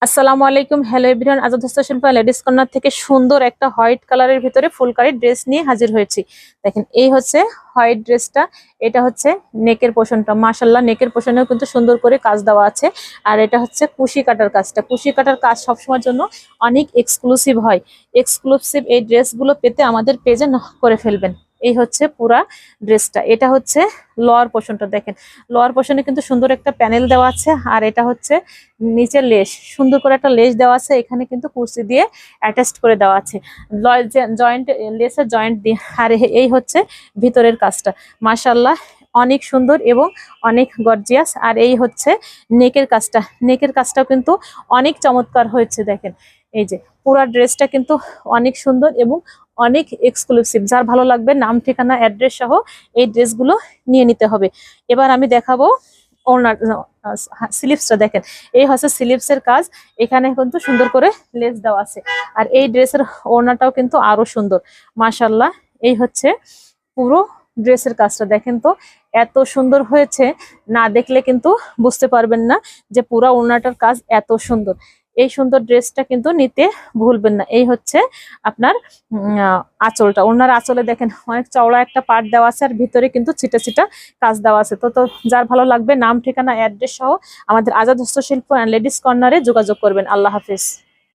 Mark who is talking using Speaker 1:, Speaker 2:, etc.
Speaker 1: আসসালামু আলাইকুম, hello everyone. Azad হস্তশিল্প লেডিস কর্নার থেকে সুন্দর একটা হোয়াইট কালারের ভিতরে ফুলকারি ড্রেস নিয়ে হাজির হয়েছি। দেখেন, এই হচ্ছে হোয়াইট ড্রেসটা। এটা হচ্ছে নেকের পোর্শনটা, মাশাল্লাহ নেকের পোর্শনেও কিন্তু সুন্দর করে কাজ দেওয়া আছে। আর এটা হচ্ছে কুশি কাটার কাজটা। কুশি কাটার কাজ সবসময়ের জন্য অনেক এক্সক্লুসিভ হয়। এক্সক্লুসিভ এই ড্রেসগুলো পেতে আমাদের পেজে নক করে ফেলবেন। এই হচ্ছে পুরা ড্রেসটা। এটা হচ্ছে লোয়ার পোর্শনটা। দেখেন, লোয়ার পোর্শনে কিন্তু সুন্দর একটা প্যানেল দেওয়া আছে। আর এটা হচ্ছে নিচের লেস, সুন্দর করে একটা লেস দেওয়া আছে। এখানে কিন্তু কুর্সি দিয়ে অ্যাটাচ করে দেওয়া আছে, জয়েন্ট লেসের জয়েন্ট দিয়ে। আর এই হচ্ছে ভিতরের কাজটা, মাশাল্লাহ অনেক সুন্দর এবং অনেক গর্জিয়াস। আর এই হচ্ছে নেকের কাজটা। নেকের কাজটাও কিন্তু অনেক চমৎকার হয়েছে। দেখেন, এই যে পুরো ড্রেসটা কিন্তু অনেক সুন্দর এবং অনেক এক্সক্লুসিভ। যার ভালো লাগবে নাম ঠিকানা অ্যাড্রেস সহ এই ড্রেসগুলো নিয়ে নিতে হবে। এবার আমি দেখাবো ওনার স্লিভসটা। দেখেন, এই হচ্ছে স্লিভসের কাজ। এখানে কিন্তু সুন্দর করে লেস দেওয়া আছে। আর এই ড্রেসের ওড়নাটাও কিন্তু আরো সুন্দর, মাশাল্লাহ। এই হচ্ছে পুরো ড্রেসের কাজটা। দেখেন তো এত সুন্দর হয়েছে, না দেখলে কিন্তু বুঝতে পারবেন না যে পুরো ওড়নাটার কাজ এত সুন্দর। এই সুন্দর ড্রেসটা কিন্তু নিতে ভুলবেন না। এই হচ্ছে আপনার আঁচলটা। ওড়নার আঁচলে দেখেন অনেক চওড়া একটা পার্ট দেওয়া আছে, আর ভিতরে কিন্তু ছিটা ছিটা কাজ দেওয়া আছে। তো যার ভালো লাগবে নাম ঠিকানা অ্যাড্রেস সহ আমাদের আজাদ হস্তশিল্প অ্যান্ড লেডিস কর্নারে যোগাযোগ করবেন। আল্লাহ হাফিজ।